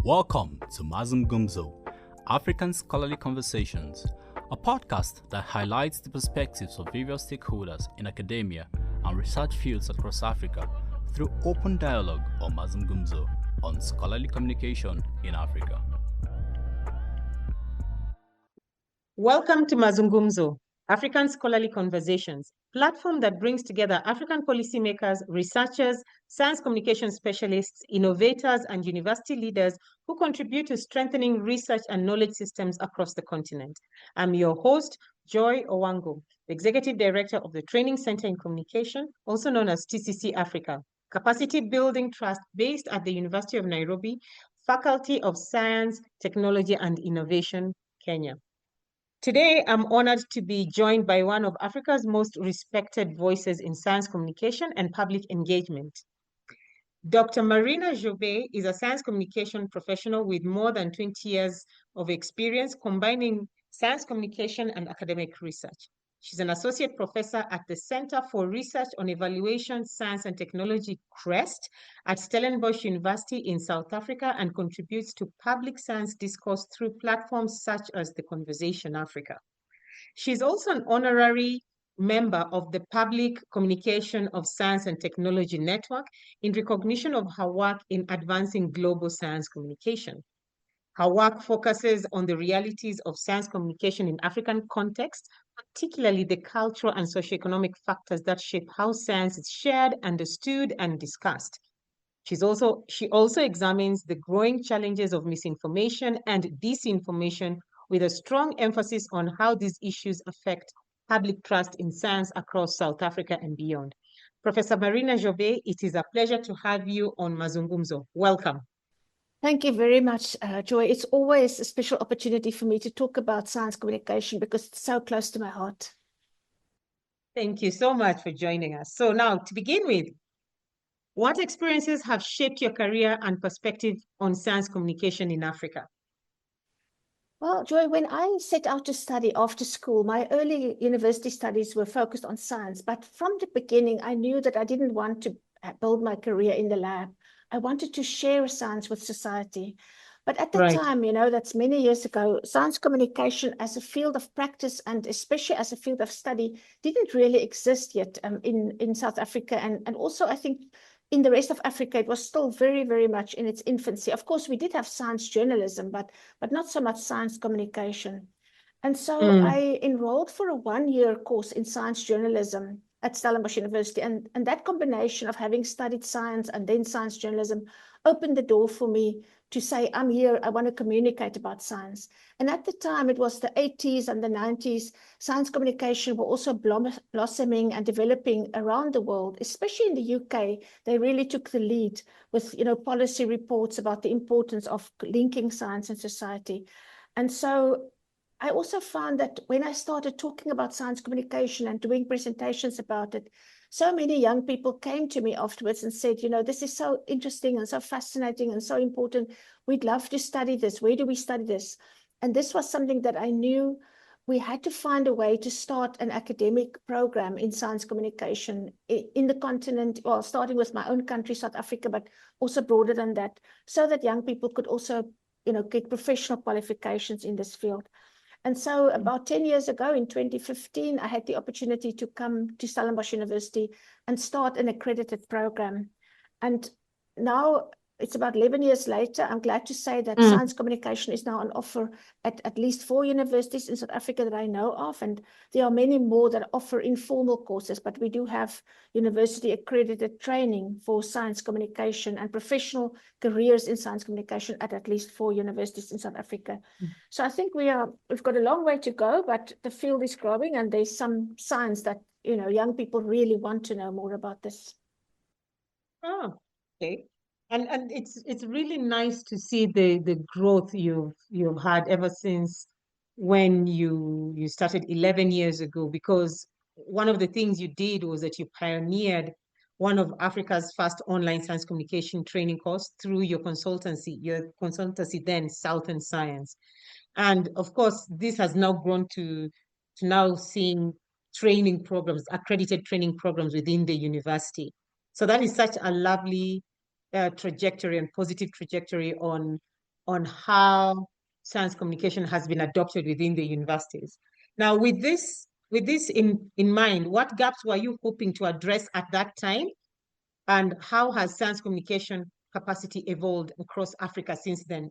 Welcome to Mazungumzo, African Scholarly Conversations, a podcast that highlights the perspectives of various stakeholders in academia and research fields across Africa through open dialogue or Mazungumzo on scholarly communication in Africa. Welcome to Mazungumzo, African Scholarly Conversations, platform that brings together African policymakers, researchers, science communication specialists, innovators, and university leaders who contribute to strengthening research and knowledge systems across the continent. I'm your host, Joy Owango, the Executive Director of the Training Center in Communication, also known as TCC Africa, Capacity Building Trust based at the University of Nairobi, Faculty of Science, Technology, and Innovation, Kenya. Today, I'm honored to be joined by one of Africa's most respected voices in science communication and public engagement. Dr. Marina Joubert is a science communication professional with more than 20 years of experience combining science communication and academic research. She's an associate professor at the Center for Research on Evaluation, Science and Technology, CREST, at Stellenbosch University in South Africa and contributes to public science discourse through platforms such as The Conversation Africa. She's also an honorary member of the Public Communication of Science and Technology Network in recognition of her work in advancing global science communication. Her work focuses on the realities of science communication in African context, particularly the cultural and socioeconomic factors that shape how science is shared, understood, and discussed. She also examines the growing challenges of misinformation and disinformation with a strong emphasis on how these issues affect public trust in science across South Africa and beyond. Professor Marina Joubert, it is a pleasure to have you on Mazungumzo. Welcome. Thank you very much, Joy. It's always a special opportunity for me to talk about science communication because it's so close to my heart. Thank you so much for joining us. So now, to begin with, what experiences have shaped your career and perspective on science communication in Africa? Well, Joy, when I set out to study after school, my early university studies were focused on science. But from the beginning, I knew that I didn't want to build my career in the lab. I wanted to share science with society. But at the time, that's many years ago, science communication as a field of practice and especially as a field of study didn't really exist yet in South Africa. And also, I think, in the rest of Africa, it was still very, very much in its infancy. Of course, we did have science journalism, but not so much science communication. And so I enrolled for a one-year course in science journalism at Stellenbosch University. And that combination of having studied science and then science journalism opened the door for me to say, I'm here, I want to communicate about science. And at the time, it was the 80s and the 90s, science communication were also blossoming and developing around the world, especially in the UK. They really took the lead with, policy reports about the importance of linking science and society. And so I also found that when I started talking about science communication and doing presentations about it, so many young people came to me afterwards and said, this is so interesting and so fascinating and so important. We'd love to study this. Where do we study this? And this was something that I knew we had to find a way to start an academic program in science communication in the continent, well, starting with my own country, South Africa, but also broader than that, so that young people could also, get professional qualifications in this field. And so about 10 years ago, in 2015, I had the opportunity to come to Stellenbosch University and start an accredited program. And now it's about 11 years later, I'm glad to say that science communication is now on offer at least 4 universities in South Africa that I know of. And there are many more that offer informal courses, but we do have university accredited training for science communication and professional careers in science communication at least 4 universities in South Africa. So I think we've got a long way to go, but the field is growing and there's some signs that, young people really want to know more about this. Oh, okay. And it's really nice to see the growth you've had ever since when you started 11 years ago, because one of the things you did was that you pioneered one of Africa's first online science communication training course through your consultancy then, Southern Science. And of course, this has now grown to now seeing training programs, accredited training programs within the university. So that is such a lovely trajectory and positive trajectory on on how science communication has been adopted within the universities. Now, with this in mind, what gaps were you hoping to address at that time? And how has science communication capacity evolved across Africa since then?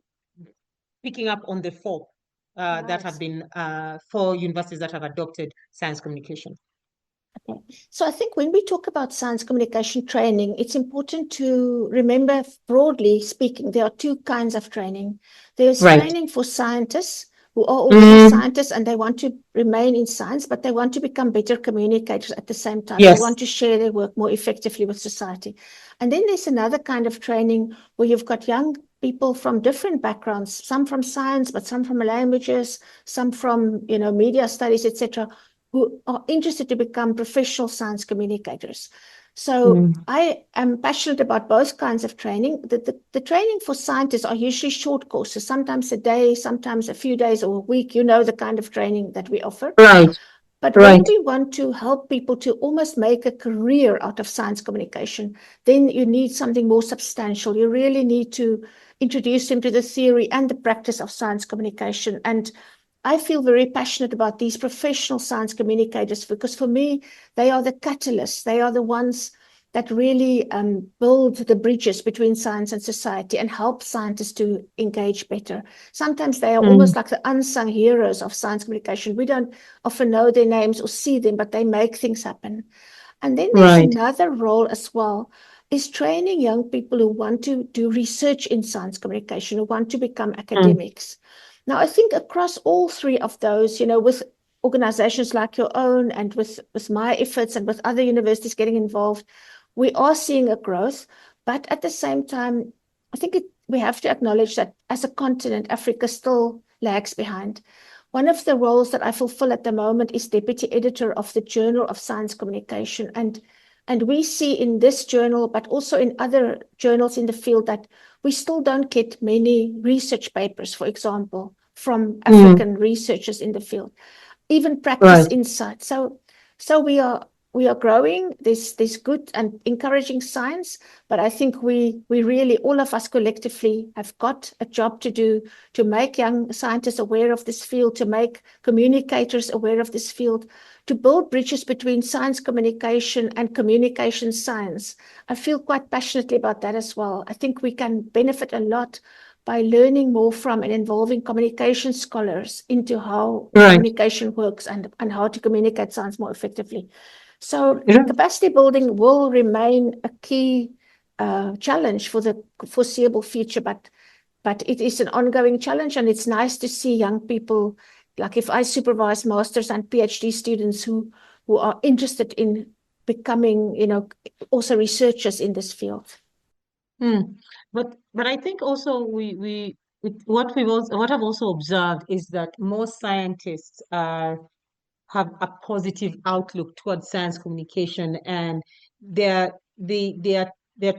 Picking up on the four that have been four universities that have adopted science communication. Okay. So I think when we talk about science communication training, it's important to remember, broadly speaking, there are two kinds of training. There's training for scientists who are already scientists and they want to remain in science, but they want to become better communicators at the same time. They want to share their work more effectively with society. And then there's another kind of training where you've got young people from different backgrounds, some from science, but some from languages, some from, media studies, etc., who are interested to become professional science communicators. So I am passionate about both kinds of training. The training for scientists are usually short courses, sometimes a day, sometimes a few days or a week, the kind of training that we offer. But when we want to help people to almost make a career out of science communication, then you need something more substantial. You really need to introduce them to the theory and the practice of science communication. And I feel very passionate about these professional science communicators because for me, they are the catalysts. They are the ones that really build the bridges between science and society and help scientists to engage better. Sometimes they are almost like the unsung heroes of science communication. We don't often know their names or see them, but they make things happen. And then there's another role as well, is training young people who want to do research in science communication, who want to become academics. Now, I think across all three of those, with organizations like your own and with my efforts and with other universities getting involved, we are seeing a growth. But at the same time, I think we have to acknowledge that as a continent, Africa still lags behind. One of the roles that I fulfill at the moment is deputy editor of the Journal of Science Communication. And we see in this journal, but also in other journals in the field, that we still don't get many research papers, for example, from African researchers in the field, even practice insight. So we are growing this good and encouraging science, but I think we really, all of us collectively, have got a job to do to make young scientists aware of this field, to make communicators aware of this field, to build bridges between science communication and communication science. I feel quite passionately about that as well. I think we can benefit a lot by learning more from and involving communication scholars into how communication works and how to communicate science more effectively. So capacity building will remain a key challenge for the foreseeable future, but it is an ongoing challenge, and it's nice to see young people, like if I supervise masters and PhD students who are interested in becoming, also researchers in this field. But I think also what I've also observed is that most scientists have a positive outlook towards science communication, and they're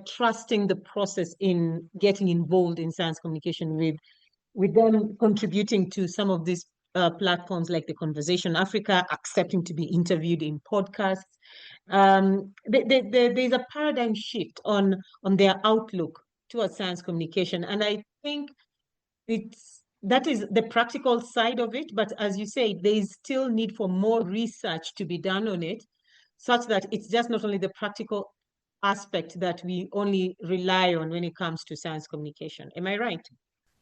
trusting the process in getting involved in science communication, with them contributing to some of these platforms like the Conversation Africa, accepting to be interviewed in podcasts. There's a paradigm shift on their outlook towards science communication, and I think that is the practical side of it. But as you say, there is still need for more research to be done on it, such that it's just not only the practical aspect that we only rely on when it comes to science communication. Am I right?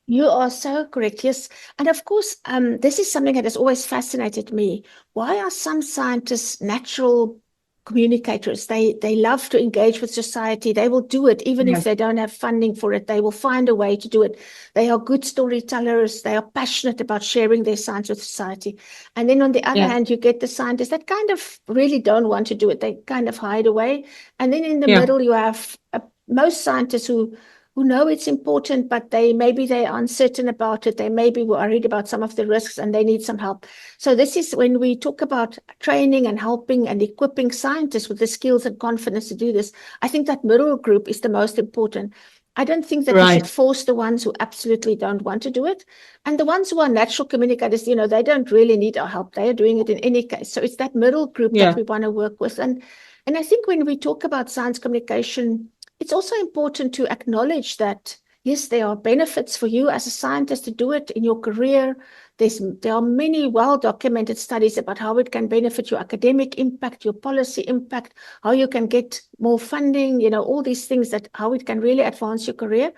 You are so correct, yes. And of course, this is something that has always fascinated me. Why are some scientists natural communicators? They love to engage with society. They will do it even if they don't have funding for it. They will find a way to do it. They are good storytellers. They are passionate about sharing their science with society. And then on the other hand, you get the scientists that kind of really don't want to do it. They kind of hide away. And then in the middle, you have most scientists who know it's important, but maybe they're uncertain about it. They may be worried about some of the risks and they need some help. So this is when we talk about training and helping and equipping scientists with the skills and confidence to do this. I think that middle group is the most important. I don't think that we should force the ones who absolutely don't want to do it. And the ones who are natural communicators, they don't really need our help. They are doing it in any case. So it's that middle group that we want to work with. And I think when we talk about science communication, it's also important to acknowledge that Yes, there are benefits for you as a scientist to do it in your career. There are many well-documented studies about how it can benefit your academic impact, your policy impact, how you can get more funding, all these things, that how it can really advance your career.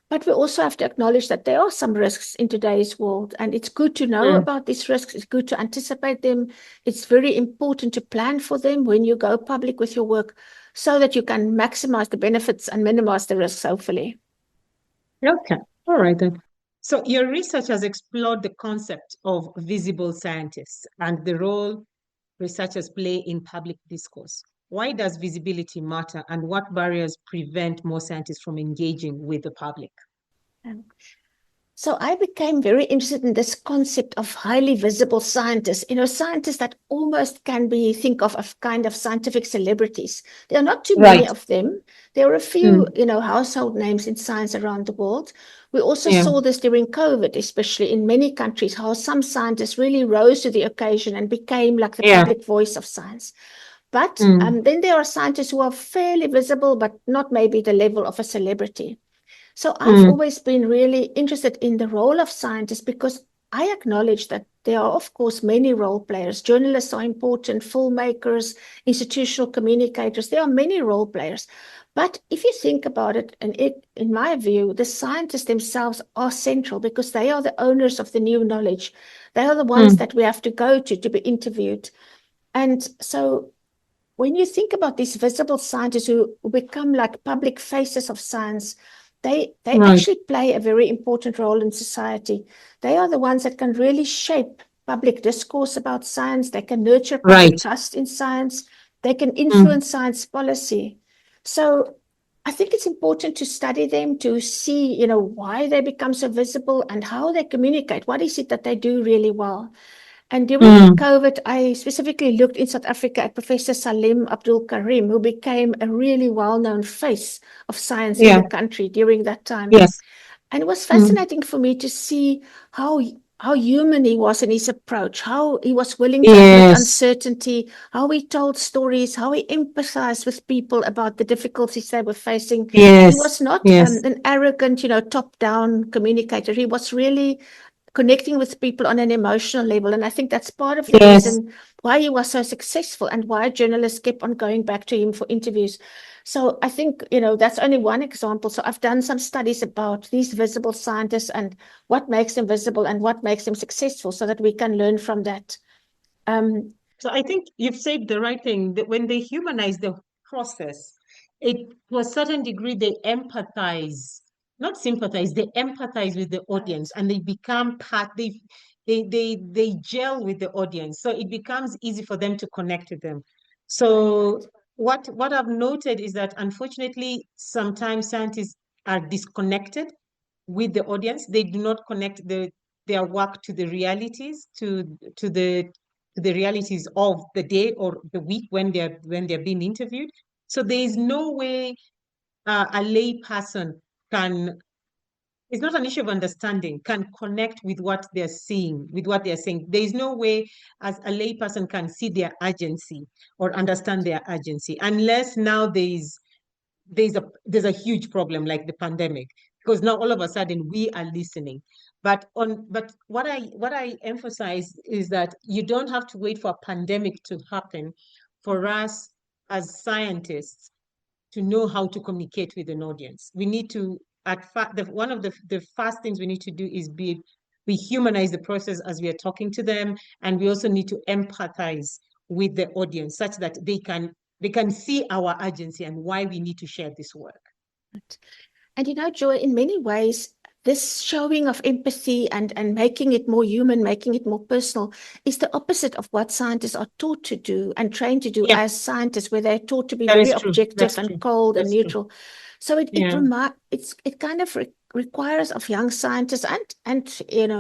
But we also have to acknowledge that there are some risks in today's world, and it's good to know about these risks. It's good to anticipate them. It's very important to plan for them when you go public with your work, so that you can maximize the benefits and minimize the risks, hopefully. Okay. All right then. So your research has explored the concept of visible scientists and the role researchers play in public discourse. Why does visibility matter, and what barriers prevent more scientists from engaging with the public? So I became very interested in this concept of highly visible scientists, scientists that almost can be think of kind of scientific celebrities. There are not too many of them. There are a few, household names in science around the world. We also saw this during COVID, especially in many countries, how some scientists really rose to the occasion and became like the public voice of science. But then there are scientists who are fairly visible, but not maybe the level of a celebrity. So I've always been really interested in the role of scientists, because I acknowledge that there are, of course, many role players. Journalists are important, filmmakers, institutional communicators. There are many role players. But if you think about it, in my view, the scientists themselves are central, because they are the owners of the new knowledge. They are the ones that we have to go to be interviewed. And so when you think about these visible scientists who become like public faces of science, they actually play a very important role in society. They are the ones that can really shape public discourse about science. They can nurture public trust in science. They can influence science policy. So I think it's important to study them, to see, why they become so visible and how they communicate. What is it that they do really well? And during COVID, I specifically looked in South Africa at Professor Salim Abdul Karim, who became a really well-known face of science in the country during that time. And it was fascinating for me to see how human he was in his approach, how he was willing to admit uncertainty, how he told stories, how he empathized with people about the difficulties they were facing. He was not an arrogant, top-down communicator. He was really connecting with people on an emotional level. And I think that's part of the reason why he was so successful and why journalists kept on going back to him for interviews. So I think, that's only one example. So I've done some studies about these visible scientists and what makes them visible and what makes them successful, so that we can learn from that. So I think you've said the right thing, that when they humanize the process, to a certain degree, they empathize, not sympathize, they empathize with the audience, and they become part, they gel with the audience. So it becomes easy for them to connect with them. So what I've noted is that, unfortunately, sometimes scientists are disconnected with the audience. They do not connect their work to the realities, to the realities of the day or the week when they're being interviewed. So there is no way a lay person can. It's not an issue of understanding, can connect with what they're seeing, with what they're saying. There is no way as a lay person can see their agency or understand their agency, unless now there's a huge problem like the pandemic, because now all of a sudden we are listening. But what I emphasize is that you don't have to wait for a pandemic to happen for us as scientists to know how to communicate with an audience. We need to, one of the first things we need to do is we humanize the process as we are talking to them, and we also need to empathize with the audience such that they can see our agency and why we need to share this work. And Joy, in many ways, this showing of empathy and making it more human, making it more personal, is the opposite of what scientists are taught to do and trained to do as scientists, where they're taught to be very objective and cold and neutral. So it kind of requires of young scientists and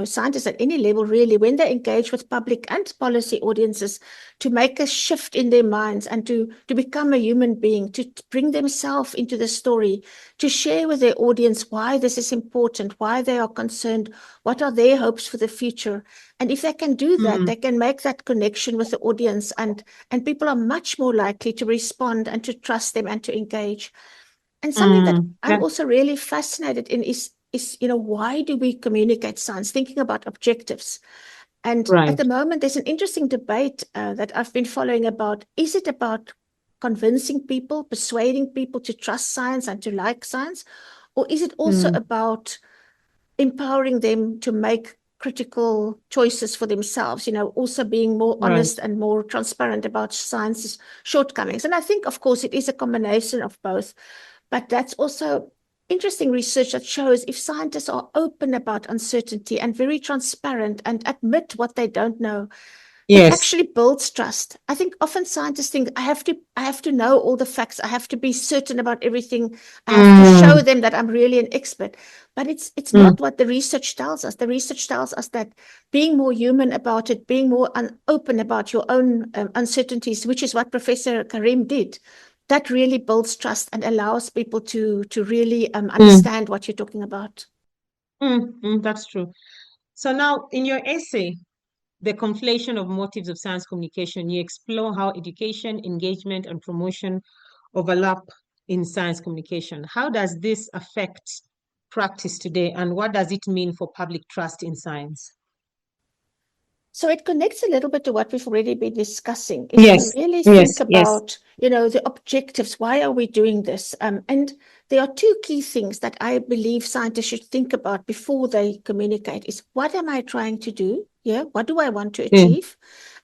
scientists at any level, really, when they engage with public and policy audiences, to make a shift in their minds and to become a human being, to bring themselves into the story, to share with their audience why this is important, why they are concerned, what are their hopes for the future. And if they can do that, they can make that connection with the audience, and people are much more likely to respond and to trust them and to engage. And something that I'm Yeah. also really fascinated in is, why do we communicate science? Thinking about objectives. And at Right. the moment, there's an interesting debate that I've been following about, is it about convincing people, persuading people to trust science and to like science? Or is it also about empowering them to make critical choices for themselves, also being more Right. honest and more transparent about science's shortcomings? And I think, of course, it is a combination of both. But that's also interesting research that shows if scientists are open about uncertainty and very transparent and admit what they don't know, it Yes. actually builds trust. I think often scientists think I have to know all the facts. I have to be certain about everything. I have to show them that I'm really an expert. But it's not what the research tells us. The research tells us that being more human about it, being more open about your own uncertainties, which is what Professor Karim did, that really builds trust and allows people to really understand what you're talking about. That's true. So now, in your essay, The Conflation of Motives of Science Communication, you explore how education, engagement, and promotion overlap in science communication. How does this affect practice today, and what does it mean for public trust in science? So it connects a little bit to what we've already been discussing. If we Yes, really yes, think yes. about, the objectives, why are we doing this? And there are two key things that I believe scientists should think about before they communicate is, what am I trying to do? Yeah, what do I want to Yeah, achieve?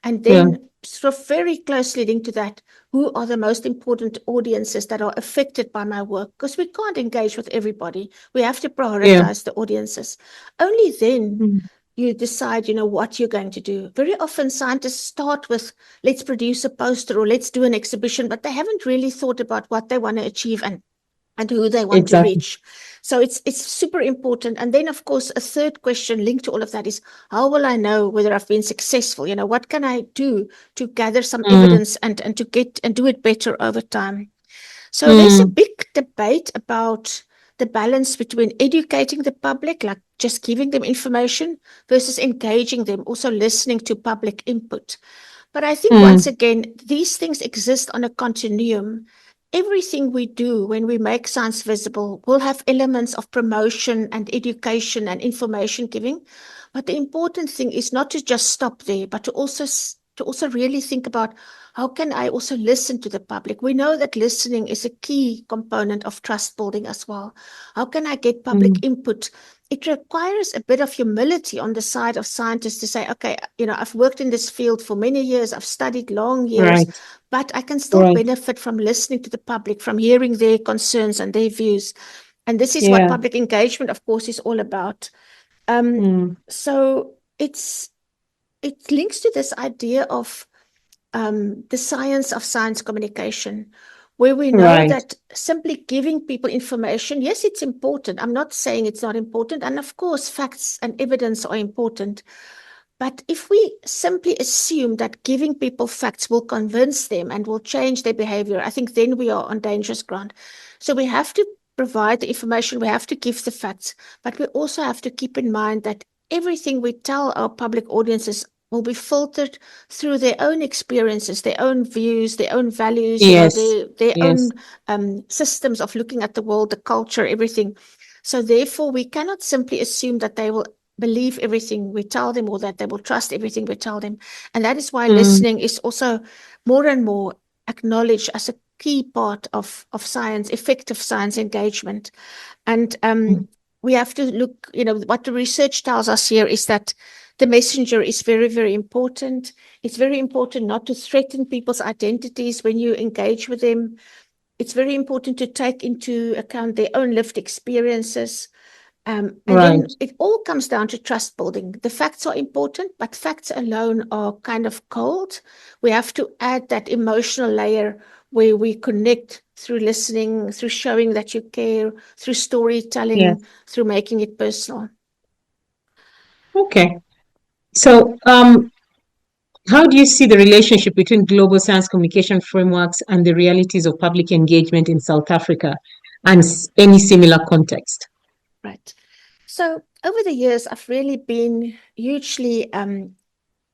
And yeah, then sort of very closely linked to that, who are the most important audiences that are affected by my work? Because we can't engage with everybody. We have to yeah. prioritize the audiences. Only then Mm, you decide, what you're going to do. Very often scientists start with, let's produce a poster or let's do an exhibition, but they haven't really thought about what they want to achieve and who they want to exactly. reach. So it's super important. And then, of course, a third question linked to all of that is, how will I know whether I've been successful? What can I do to gather some evidence and to get and do it better over time? So there's a big debate about the balance between educating the public, like just giving them information, versus engaging them, also listening to public input. But I think once again, these things exist on a continuum. Everything we do when we make science visible will have elements of promotion and education and information giving. But the important thing is not to just stop there, but to also really think about, how can I also listen to the public? We know that listening is a key component of trust building as well. How can I get public input? It requires a bit of humility on the side of scientists to say, okay, I've worked in this field for many years, I've studied long years, Right, but I can still right. benefit from listening to the public, from hearing their concerns and their views. And this is what Yeah. public engagement, of course, is all about. So it links to this idea of the science of science communication, where we know Right. that simply giving people information, yes, it's important. I'm not saying it's not important. And of course, facts and evidence are important. But if we simply assume that giving people facts will convince them and will change their behavior, I think then we are on dangerous ground. So we have to provide the information, we have to give the facts, but we also have to keep in mind that everything we tell our public audiences will be filtered through their own experiences, their own views, their own values, Yes, their yes. own systems of looking at the world, the culture, everything. So therefore, we cannot simply assume that they will believe everything we tell them or that they will trust everything we tell them. And that is why listening is also more and more acknowledged as a key part of science, effective science engagement. And we have to look, what the research tells us here is that the messenger is very, very important. It's very important not to threaten people's identities when you engage with them. It's very important to take into account their own lived experiences. And Right. then it all comes down to trust building. The facts are important, but facts alone are kind of cold. We have to add that emotional layer where we connect through listening, through showing that you care, through Yes. storytelling, through making it personal. Okay. So, how do you see the relationship between global science communication frameworks and the realities of public engagement in South Africa and any similar context? Right. So over the years, I've really been hugely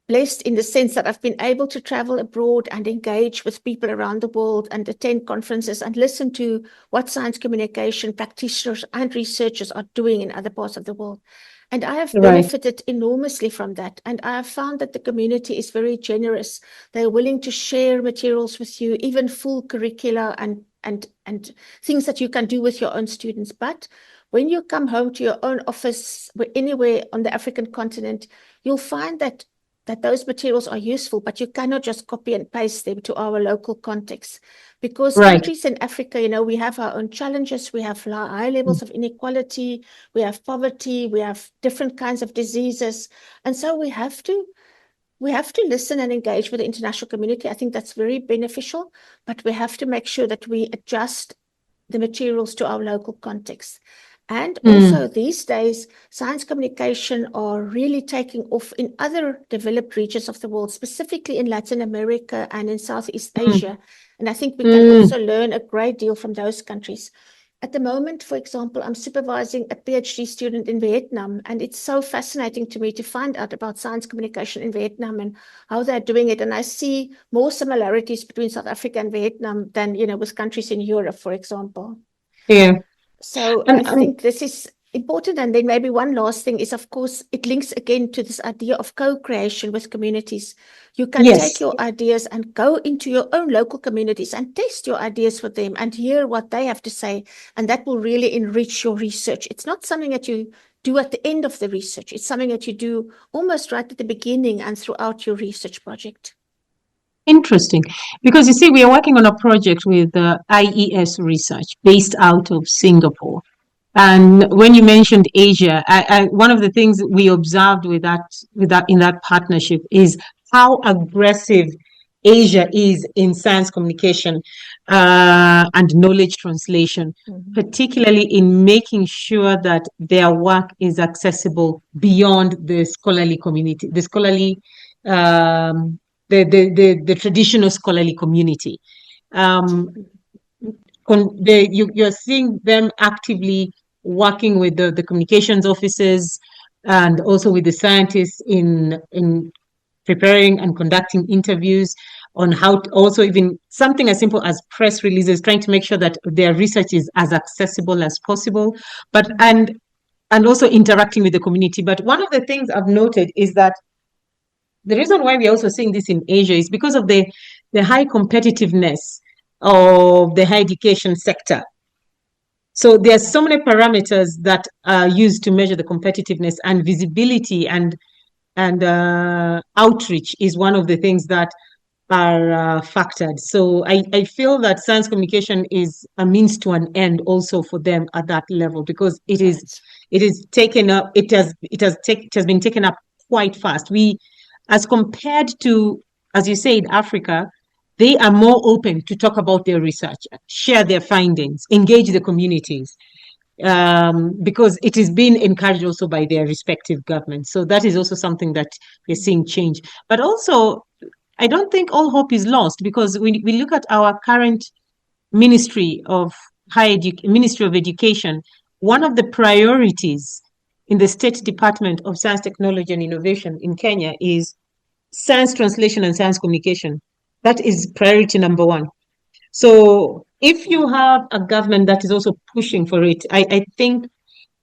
blessed in the sense that I've been able to travel abroad and engage with people around the world and attend conferences and listen to what science communication practitioners and researchers are doing in other parts of the world. And I have benefited enormously from that. And I have found that the community is very generous. They're willing to share materials with you, even full curricula and things that you can do with your own students. But when you come home to your own office, anywhere on the African continent, you'll find that those materials are useful, but you cannot just copy and paste them to our local context. Because countries in Africa, we have our own challenges. We have high levels of inequality. We have poverty. We have different kinds of diseases. And so we have to listen and engage with the international community. I think that's very beneficial, but we have to make sure that we adjust the materials to our local context. And also these days, science communication are really taking off in other developed regions of the world, specifically in Latin America and in Southeast Asia. And I think we can also learn a great deal from those countries. At the moment, for example, I'm supervising a PhD student in Vietnam, and it's so fascinating to me to find out about science communication in Vietnam and how they're doing it. And I see more similarities between South Africa and Vietnam than, with countries in Europe, for example. Yeah. So I think this is important. And then maybe one last thing is, of course, it links again to this idea of co-creation with communities. You can take your ideas and go into your own local communities and test your ideas with them and hear what they have to say. And that will really enrich your research. It's not something that you do at the end of the research. It's something that you do almost right at the beginning and throughout your research project. Interesting. Because you see, we are working on a project with IES Research based out of Singapore. And when you mentioned Asia, one of the things we observed with that in that partnership is how aggressive Asia is in science communication and knowledge translation, particularly in making sure that their work is accessible beyond the scholarly community, the scholarly the traditional scholarly community. You're seeing them actively working with the communications officers and also with the scientists in preparing and conducting interviews on how to also even something as simple as press releases, trying to make sure that their research is as accessible as possible, but and also interacting with the community. But one of the things I've noted is that the reason why we're also seeing this in Asia is because of the high competitiveness of the higher education sector. So there are so many parameters that are used to measure the competitiveness, and visibility and outreach is one of the things that are factored. So I feel that science communication is a means to an end also for them at that level, because it is taken up. It has been taken up quite fast. As compared to, as you say, in Africa, they are more open to talk about their research, share their findings, engage the communities, because it is being encouraged also by their respective governments. So that is also something that we're seeing change. But also, I don't think all hope is lost, because we look at our current Ministry of Education. One of the priorities in the State Department of Science, Technology and Innovation in Kenya is science translation and science communication. That is priority number one. So if you have a government that is also pushing for it, I think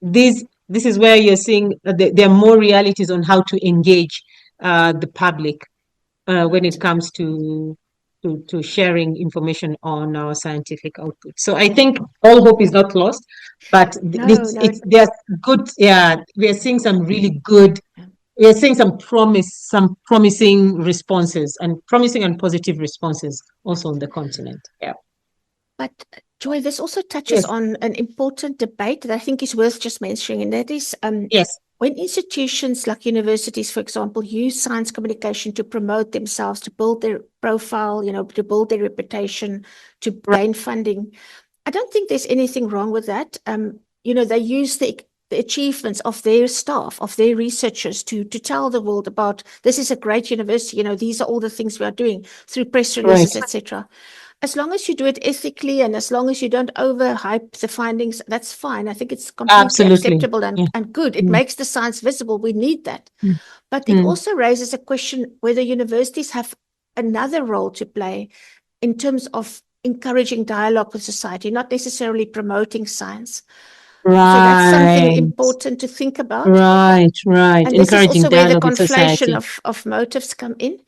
this is where you're seeing there are more realities on how to engage the public when it comes to sharing information on our scientific output. So I think all hope is not lost, but there's good. Yeah, we are seeing some really good. We are seeing some promising responses and promising and positive responses also on the continent. Yeah. But Joy, this also touches on an important debate that I think is worth just mentioning, and that is when institutions like universities, for example, use science communication to promote themselves, to build their profile, to build their reputation, to gain funding. I don't think there's anything wrong with that. They use the achievements of their staff, of their researchers to tell the world about, this is a great university, these are all the things we are doing through press releases, etc. as long as you do it ethically and as long as you don't overhype the findings, that's fine. I think it's completely Absolutely. acceptable and good. It makes the science visible. We need that. But it also raises a question whether universities have another role to play in terms of encouraging dialogue with society, not necessarily promoting science. Right. So that's something important to think about. Right. And this is also where the conflation of motives come in.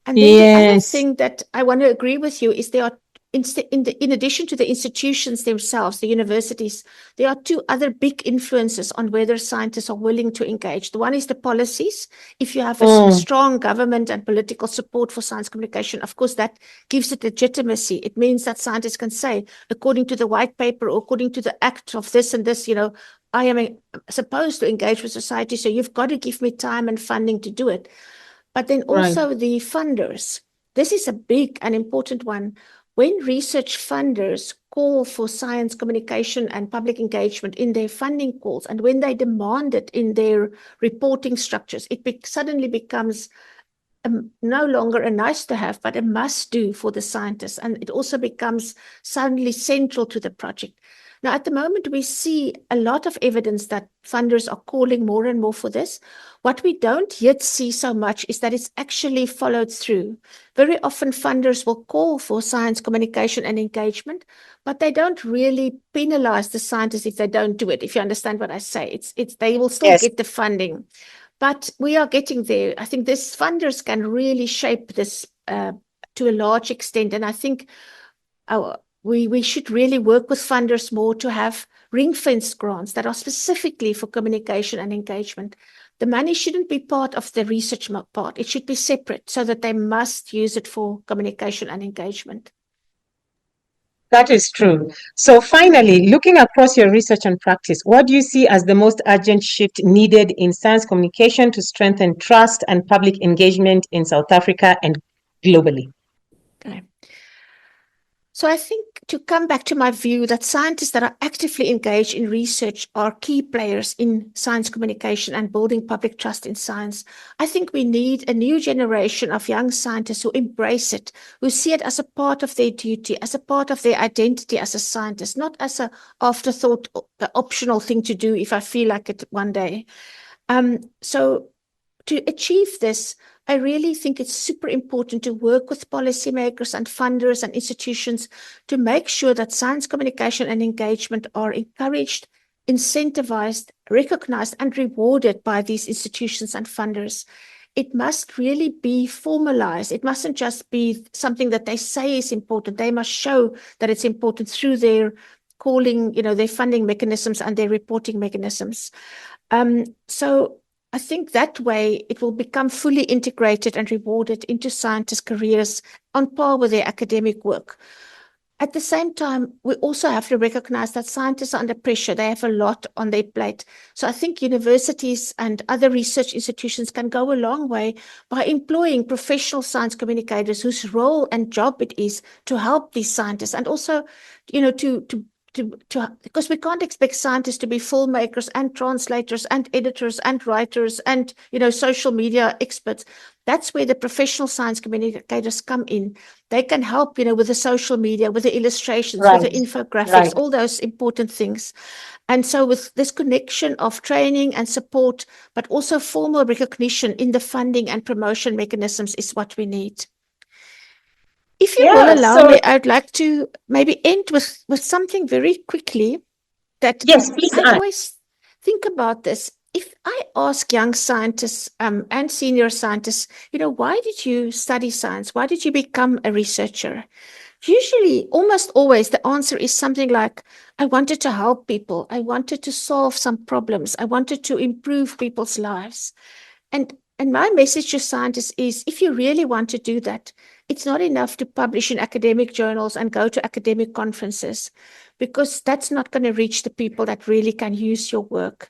And then the other thing that I want to agree with you is there are, in addition to the institutions themselves, the universities, there are two other big influences on whether scientists are willing to engage. The one is the policies. If you have a strong government and political support for science communication, of course, that gives it legitimacy. It means that scientists can say, according to the white paper or according to the act of this and this, I am supposed to engage with society, so you've got to give me time and funding to do it. But then also the funders. This is a big and important one. When research funders call for science communication and public engagement in their funding calls, and when they demand it in their reporting structures, it suddenly becomes no longer a nice to have, but a must do for the scientists. And it also becomes suddenly central to the project. Now, at the moment, we see a lot of evidence that funders are calling more and more for this. What we don't yet see so much is that it's actually followed through. Very often, funders will call for science communication and engagement, but they don't really penalize the scientists if they don't do it, if you understand what I say. They will still get the funding. But we are getting there. I think these funders can really shape this to a large extent. And I think we should really work with funders more to have ring-fenced grants that are specifically for communication and engagement. The money shouldn't be part of the research part. It should be separate so that they must use it for communication and engagement. That is true. So finally, looking across your research and practice, what do you see as the most urgent shift needed in science communication to strengthen trust and public engagement in South Africa and globally? Okay. So I think to come back to my view that scientists that are actively engaged in research are key players in science communication and building public trust in science. I think we need a new generation of young scientists who embrace it, who see it as a part of their duty, as a part of their identity as a scientist, not as an afterthought, optional thing to do if I feel like it one day. So to achieve this, I really think it's super important to work with policymakers and funders and institutions to make sure that science communication and engagement are encouraged, incentivized, recognized, and rewarded by these institutions and funders. It must really be formalized. It mustn't just be something that they say is important. They must show that it's important through their calling, their funding mechanisms and their reporting mechanisms. So I think that way it will become fully integrated and rewarded into scientists' careers on par with their academic work. At the same time, we also have to recognize that scientists are under pressure. They have a lot on their plate. So I think universities and other research institutions can go a long way by employing professional science communicators whose role and job it is to help these scientists and also, because we can't expect scientists to be filmmakers and translators and editors and writers and, social media experts. That's where the professional science communicators come in. They can help, with the social media, with the illustrations, with the infographics, all those important things. And so with this connection of training and support, but also formal recognition in the funding and promotion mechanisms is what we need. If you will allow me, I'd like to maybe end with something very quickly that I always think about this. If I ask young scientists and senior scientists, why did you study science? Why did you become a researcher? Usually, almost always, the answer is something like, I wanted to help people. I wanted to solve some problems. I wanted to improve people's lives. And my message to scientists is, if you really want to do that, it's not enough to publish in academic journals and go to academic conferences, because that's not going to reach the people that really can use your work.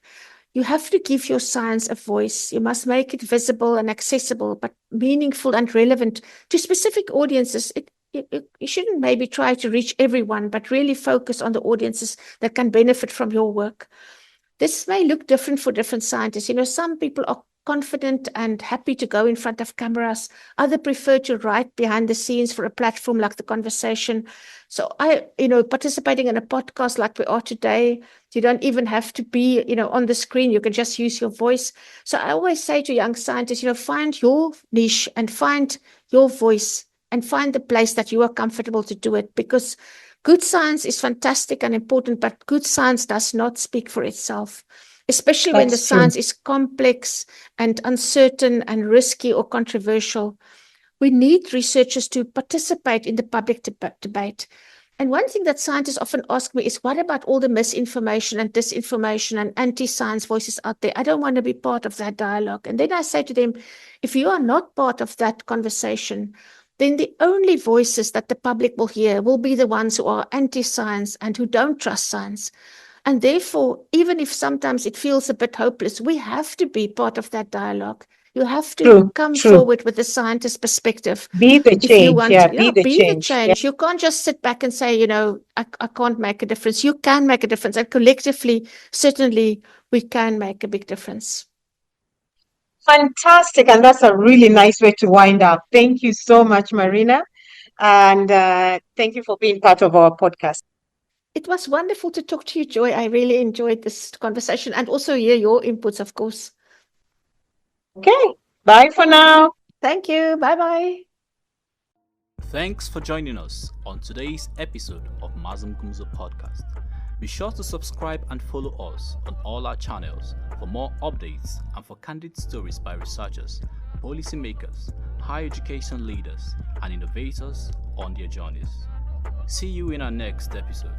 You have to give your science a voice. You must make it visible and accessible, but meaningful and relevant to specific audiences. You shouldn't maybe try to reach everyone, but really focus on the audiences that can benefit from your work. This may look different for different scientists. Some people are confident and happy to go in front of cameras. Others prefer to write behind the scenes for a platform like The Conversation. So participating in a podcast like we are today, you don't even have to be, on the screen. You can just use your voice. So I always say to young scientists, find your niche and find your voice and find the place that you are comfortable to do it, because good science is fantastic and important, but good science does not speak for itself, especially when the science is complex and uncertain and risky or controversial. We need researchers to participate in the public debate. And one thing that scientists often ask me is, what about all the misinformation and disinformation and anti-science voices out there? I don't want to be part of that dialogue. And then I say to them, if you are not part of that conversation, then the only voices that the public will hear will be the ones who are anti-science and who don't trust science. And therefore, even if sometimes it feels a bit hopeless, we have to be part of that dialogue. You have to come forward with the scientist perspective. Be the change. If you want be the change. Yeah. You can't just sit back and say, I can't make a difference. You can make a difference. And collectively, certainly, we can make a big difference. Fantastic. And that's a really nice way to wind up. Thank you so much, Marina. And thank you for being part of our podcast. It was wonderful to talk to you, Joy. I really enjoyed this conversation and also hear your inputs, of course. Okay. Bye for now. Thank you. Bye-bye. Thanks for joining us on today's episode of Mazungumzo Podcast. Be sure to subscribe and follow us on all our channels for more updates and for candid stories by researchers, policymakers, higher education leaders, and innovators on their journeys. See you in our next episode.